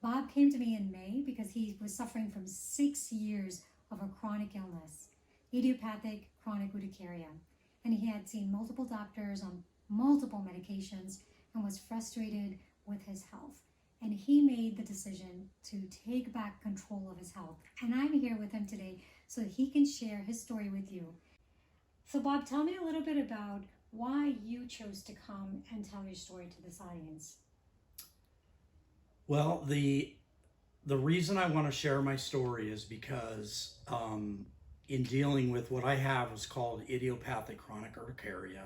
Bob came to me in May because he was suffering from 6 years of a chronic illness, idiopathic chronic urticaria. And he had seen multiple doctors on multiple medications and was frustrated with his health. And he made the decision to take back control of his health. And I'm here with him today so that he can share his story with you. So Bob, tell me a little bit about why you chose to come and tell your story to this audience. Well, the reason I want to share my story is because in dealing with what I have is called idiopathic chronic urticaria,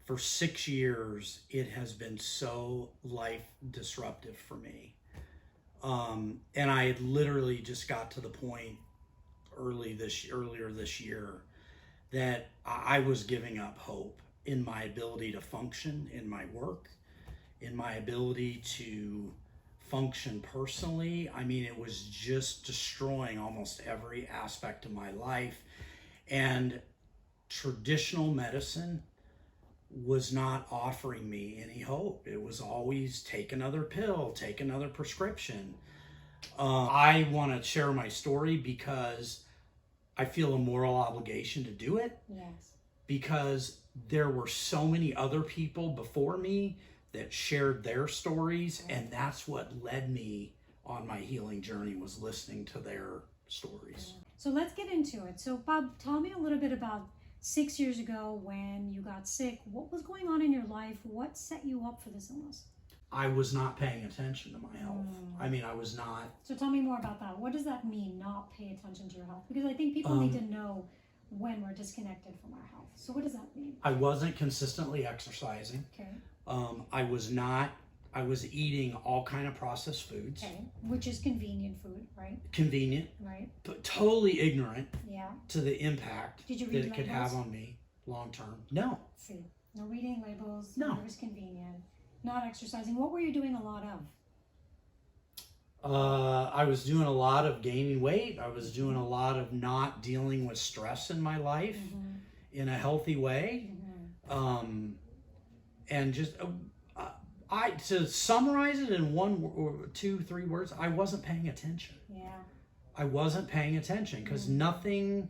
for 6 years, it has been so life disruptive for me. And I had literally just got to the point earlier this year that I was giving up hope in my ability to function in my work, in my ability to function personally. I mean, it was just destroying almost every aspect of my life. And traditional medicine was not offering me any hope. It was always take another pill, take another prescription. I want to share my story because I feel a moral obligation to do it. Yes. Because there were so many other people before me that shared their stories, and that's what led me on my healing journey, was listening to their stories. So let's get into it. So Bob, tell me a little bit about 6 years ago when you got sick. What was going on in your life? What set you up for this illness? I was not paying attention to my health. I mean, I was not. So tell me more about that. What does that mean, not pay attention to your health? Because I think people need to know when we're disconnected from our health. So what does that mean? I wasn't consistently exercising. Okay. I was eating all kind of processed foods. Okay. Which is convenient food, right? Convenient. Right. But totally ignorant Yeah. to the impact Did you that read it could labels? have on me long term. No. See, no reading labels. No. It was convenient. Not exercising. What were you doing a lot of? I was doing a lot of gaining weight. I was doing a lot of not dealing with stress in my life in a healthy way. And just, to summarize it in 1 or 2, 3 words, I wasn't paying attention. Yeah. I wasn't paying attention because nothing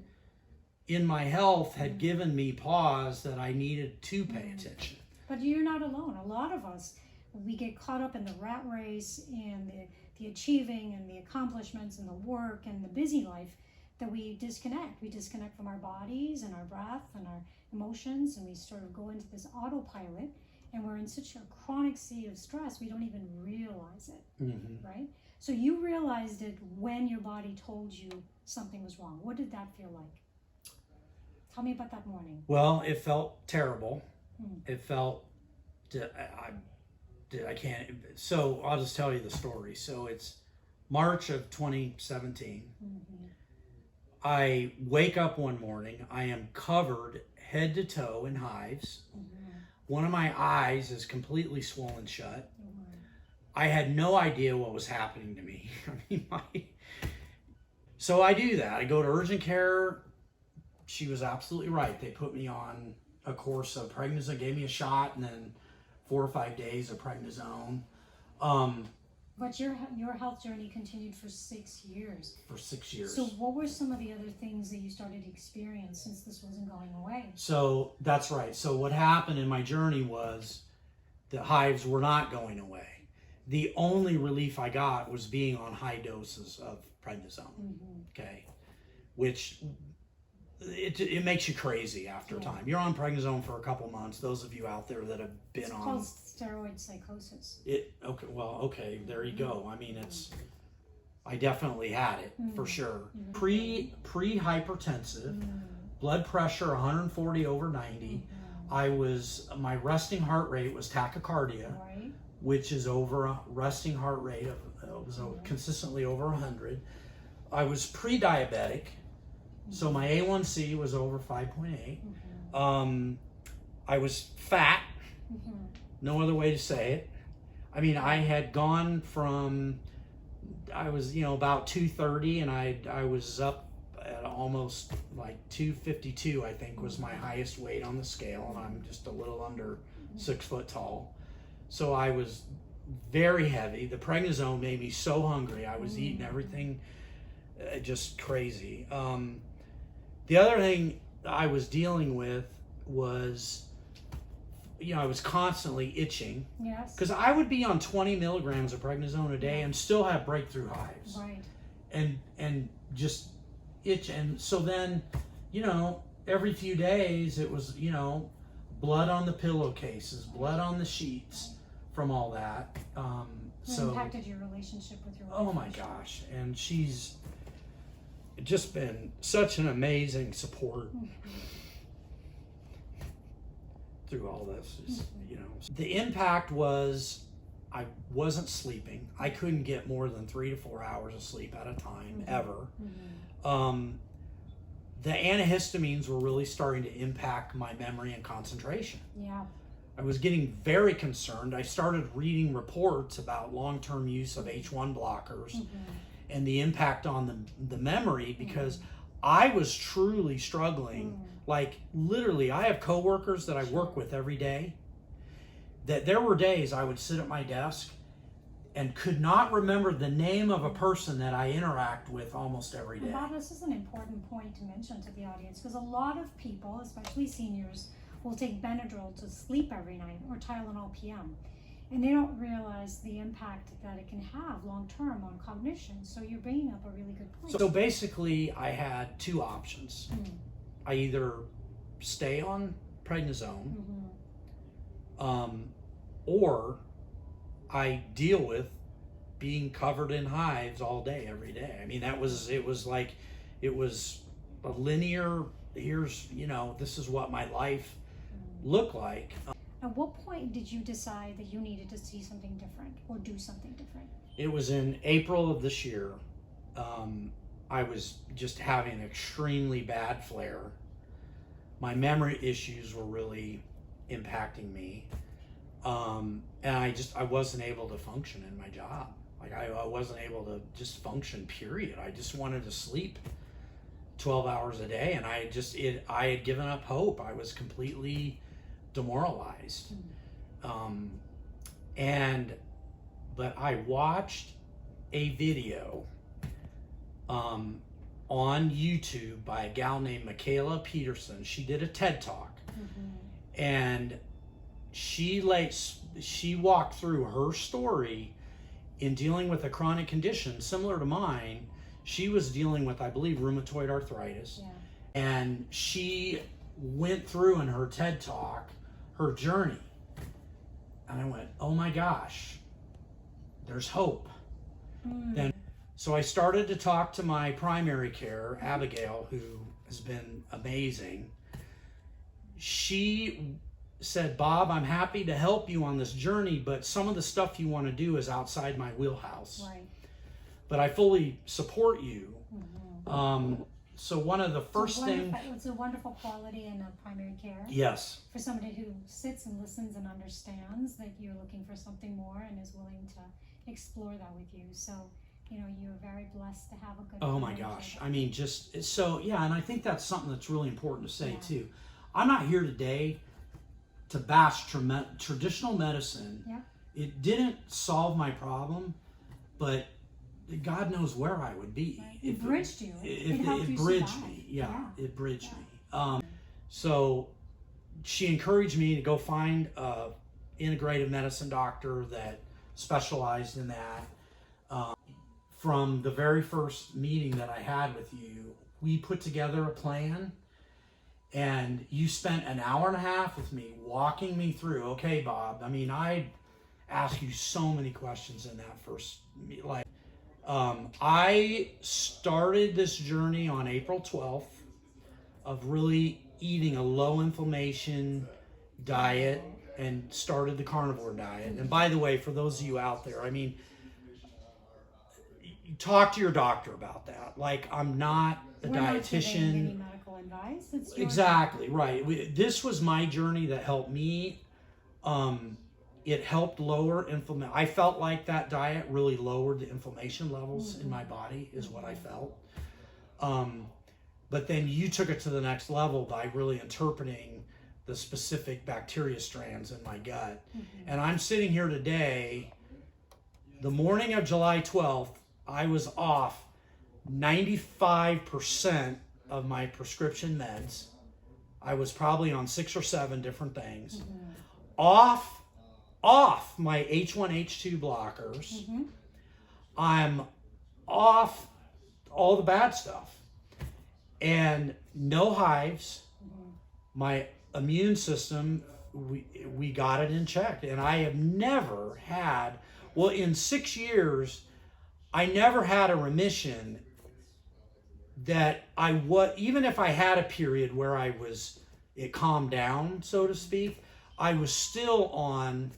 in my health had given me pause that I needed to pay attention. But you're not alone. A lot of us, we get caught up in the rat race and the achieving and the accomplishments and the work and the busy life that we disconnect. We disconnect from our bodies and our breath and our emotions, and we sort of go into this autopilot, and we're in such a chronic state of stress we don't even realize it, right? So you realized it when your body told you something was wrong. What did that feel like? Tell me about that morning. Well, it felt terrible. It felt, I can't, so I'll just tell you the story. So it's March of 2017. I wake up one morning, I am covered head to toe in hives. One of my eyes is completely swollen shut. I had no idea what was happening to me. So I do that. I go to urgent care. She was absolutely right. They put me on a course of prednisone, gave me a shot, and then 4 or 5 days of prednisone. But your health journey continued for 6 years. For 6 years. So what were some of the other things that you started to experience since this wasn't going away? So that's right. So what happened in my journey was the hives were not going away. The only relief I got was being on high doses of prednisone. Okay, which it makes you crazy after a time. You're on prednisone for a couple months. Those of you out there that have been it's on called steroid psychosis. Okay, there you go. I mean, I definitely had it for sure. Pre-hypertensive, blood pressure 140 over 90. My resting heart rate was tachycardia, which is over a resting heart rate of consistently over 100. I was pre-diabetic. So my A1C was over 5.8. I was fat, no other way to say it. I mean, I had gone from, I was, about 230, and I was up at almost like 252, I think was my highest weight on the scale, and I'm just a little under 6 foot tall. So I was very heavy. The prednisone made me so hungry. I was eating everything just crazy. The other thing I was dealing with was, I was constantly itching. Yes. Because I would be on 20 milligrams of prednisone a day and still have breakthrough hives. Right. And just itch. And so then, every few days it was, blood on the pillowcases, blood on the sheets from all that. It impacted your relationship with your wife. Oh my gosh. And she's just been such an amazing support through all this. The impact was I wasn't sleeping. I couldn't get more than 3 to 4 hours of sleep at a time, ever. The antihistamines were really starting to impact my memory and concentration. Yeah. I was getting very concerned. I started reading reports about long-term use of H1 blockers and the impact on the memory, because I was truly struggling. Like, literally, I have coworkers that I work with every day, that there were days I would sit at my desk and could not remember the name of a person that I interact with almost every day. Bob, this is an important point to mention to the audience, because a lot of people, especially seniors, will take Benadryl to sleep every night, or Tylenol PM, and they don't realize the impact that it can have long-term on cognition. So you're bringing up a really good point. So basically, I had two options. I either stay on prednisone, or I deal with being covered in hives all day, every day. I mean, it was a linear, here's, this is what my life looked like. At what point did you decide that you needed to see something different or do something different? It was in April of this year. I was just having an extremely bad flare. My memory issues were really impacting me. And I wasn't able to function in my job. Like, I wasn't able to just function, period. I just wanted to sleep 12 hours a day, and I had given up hope. I was completely demoralized. But I watched a video on YouTube by a gal named Michaela Peterson. She did a TED Talk, and she walked through her story in dealing with a chronic condition similar to mine. She was dealing with, I believe, rheumatoid arthritis. And she went through in her TED Talk her journey. And I went, oh my gosh, there's hope. So I started to talk to my primary care, Abigail, who has been amazing. She said, Bob, I'm happy to help you on this journey, but some of the stuff you want to do is outside my wheelhouse. Right. But I fully support you. So one of the first things... It's a wonderful quality in primary care. Yes. For somebody who sits and listens and understands that you're looking for something more and is willing to explore that with you. So, you're very blessed to have a good... Oh my gosh. I mean, and I think that's something that's really important to say too. I'm not here today to bash traditional medicine. It didn't solve my problem, but God knows where I would be. Right. It bridged you. It bridged me. It bridged me. So she encouraged me to go find a integrative medicine doctor that specialized in that. From the very first meeting that I had with you, we put together a plan, and you spent an hour and a half with me walking me through, okay, Bob, I mean, I asked you so many questions in that first meeting. I started this journey on April 12th of really eating a low inflammation diet and started the carnivore diet. And by the way, for those of you out there, I mean, talk to your doctor about that. Like, I'm not a dietitian. We're not giving any medical advice. It's your exactly right. This was my journey that helped me. It helped lower inflammation. I felt like that diet really lowered the inflammation levels in my body, is what I felt. But then you took it to the next level by really interpreting the specific bacteria strands in my gut. And I'm sitting here today the morning of July 12th, I was off 95% of my prescription meds. I was probably on 6 or 7 different things. Off my H1, H2 blockers. I'm off all the bad stuff. And no hives. My immune system, we got it in check. And I have never had, well, in 6 years, I never had a remission that even if I had a period where it calmed down, so to speak, I was still on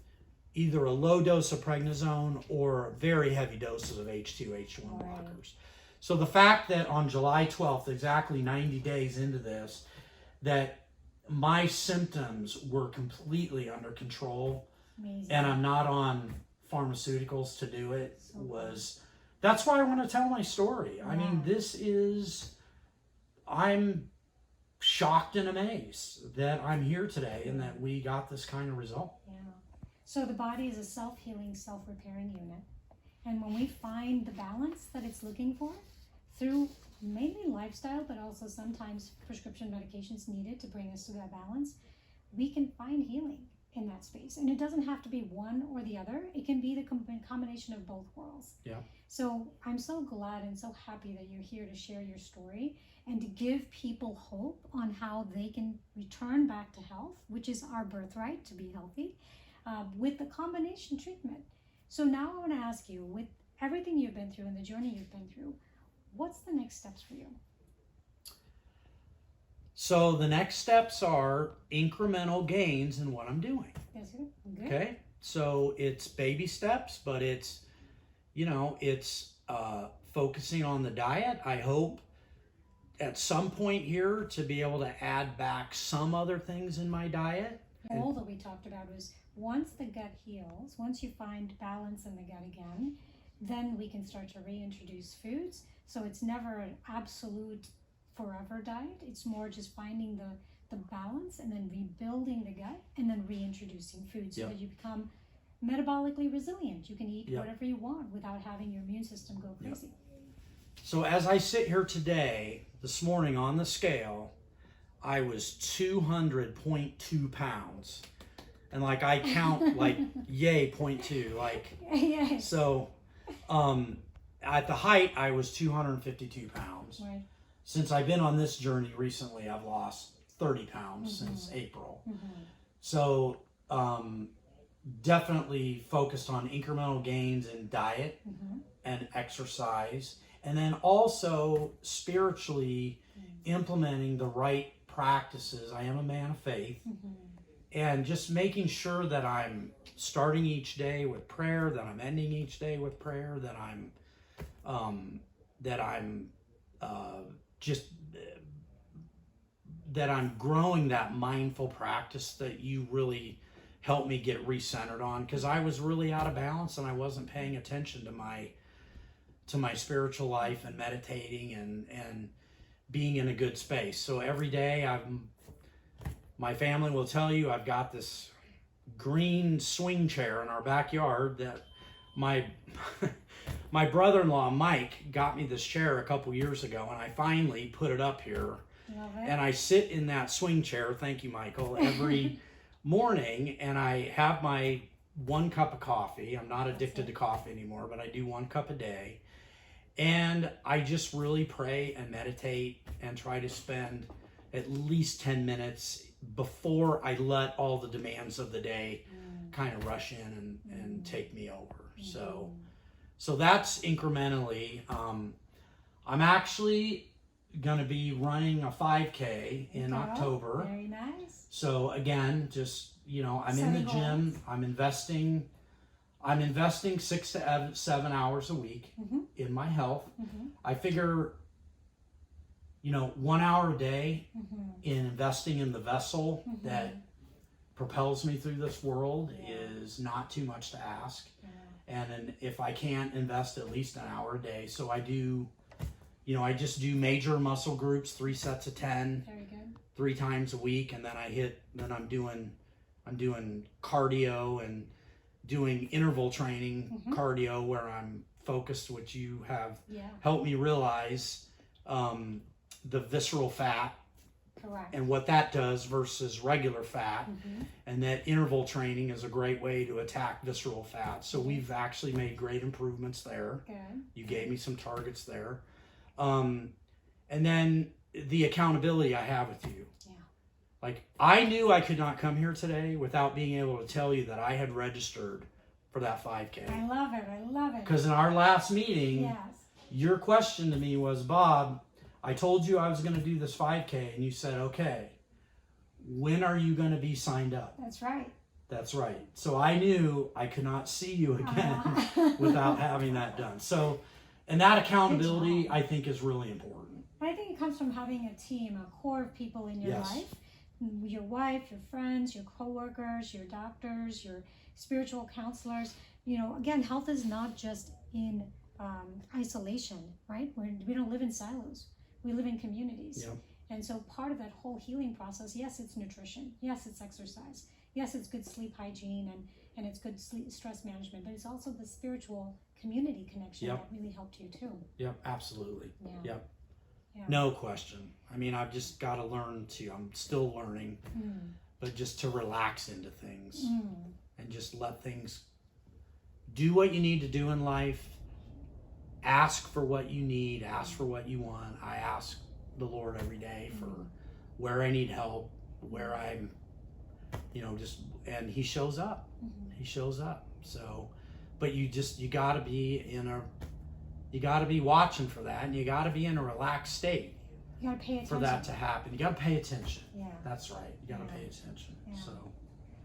either a low dose of prednisone or very heavy doses of H2, H1 blockers. So the fact that on July 12th, exactly 90 days into this, that my symptoms were completely under control. Amazing. And I'm not on pharmaceuticals to do it that's why I want to tell my story. Yeah. I mean, I'm shocked and amazed that I'm here today and that we got this kind of result. Yeah. So the body is a self-healing, self-repairing unit. And when we find the balance that it's looking for through mainly lifestyle, but also sometimes prescription medications needed to bring us to that balance, we can find healing in that space. And it doesn't have to be one or the other. It can be the combination of both worlds. Yeah. So I'm so glad and so happy that you're here to share your story and to give people hope on how they can return back to health, which is our birthright, to be healthy, with the combination treatment. So now I want to ask you, with everything you've been through and the journey you've been through, what's the next steps for you? So the next steps are incremental gains in what I'm doing. Yes, good. Okay. So it's baby steps, but it's focusing on the diet. I hope at some point here to be able to add back some other things in my diet. All that we talked about was once the gut heals, once you find balance in the gut again, then we can start to reintroduce foods. So it's never an absolute forever diet. It's more just finding the balance and then rebuilding the gut and then reintroducing food so that you become metabolically resilient. You can eat whatever you want without having your immune system go crazy. So as I sit here today, this morning on the scale, I was 200.2 pounds. And like I count like yay 0.2, like so at the height I was 252 pounds. Right. Since I've been on this journey recently, I've lost 30 pounds since April. So definitely focused on incremental gains in diet and exercise, and then also spiritually implementing the right practices. I am a man of faith, and just making sure that I'm starting each day with prayer, that I'm ending each day with prayer, that I'm that I'm growing that mindful practice that you really helped me get recentered on, because I was really out of balance and I wasn't paying attention to my spiritual life and meditating and being in a good space. So every day my family will tell you I've got this green swing chair in our backyard that my brother-in-law Mike got me this chair a couple years ago, and I finally put it up here. Love it. And I sit in that swing chair, thank you Michael, every morning, and I have my 1 cup of coffee. I'm not addicted to coffee anymore, but I do 1 cup a day. And I just really pray and meditate and try to spend at least 10 minutes before I let all the demands of the day kind of rush in and take me over. So that's incrementally. I'm actually going to be running a 5K in October. Very nice. So again, just, I'm in the gym. I'm investing 6 to 7 hours a week in my health. I figure, 1 hour a day in investing in the vessel that propels me through this world is not too much to ask. And then if I can't invest at least an hour a day, so I do, I just do major muscle groups, 3 sets of 10, Very good. 3 times a week, and then I'm doing cardio and doing interval training, cardio, where I'm focused, which you have Yeah. helped me realize the visceral fat Correct. and what that does versus regular fat, and that interval training is a great way to attack visceral fat. So we've actually made great improvements there. Good. You gave me some targets there. And then the accountability I have with you. Yeah. Like, I knew I could not come here today without being able to tell you that I had registered for that 5K. I love it. I love it. Because in our last meeting, Yes. your question to me was, Bob, I told you I was going to do this 5K, and you said, okay, when are you going to be signed up? That's right. That's right. So I knew I could not see you again without having that done. So, and that accountability, I think, is really important. I think it comes from having a team, a core of people in your life. Your wife, your friends, your coworkers, your doctors, your spiritual counselors. You know, again, health is not just in isolation, right? We don't live in silos. We live in communities. Yep. And so part of that whole healing process, yes, it's nutrition. Yes, it's exercise. Yes, it's good sleep hygiene and it's good stress management, but it's also the spiritual community connection that really helped you too. Yep, absolutely. Yeah. Yep. Yeah. No question. I mean, I've just got to learn to, I'm still learning, but just to relax into things and just let things do what you need to do in life. Ask for what you need, ask for what you want. I ask the Lord every day for where I need help, where I'm, and He shows up. He shows up. So, but you gotta be you gotta be watching for that, and you gotta be in a relaxed state. You gotta pay attention for that to happen. You gotta pay attention. Yeah. That's right. You gotta pay attention. Yeah. So.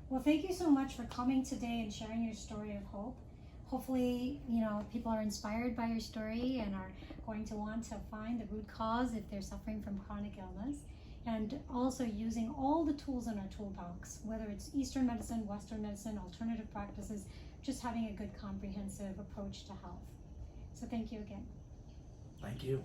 Well, thank you so much for coming today and sharing your story of hope. Hopefully, people are inspired by your story and are going to want to find the root cause if they're suffering from chronic illness. And also using all the tools in our toolbox, whether it's Eastern medicine, Western medicine, alternative practices, just having a good comprehensive approach to health. So thank you again. Thank you.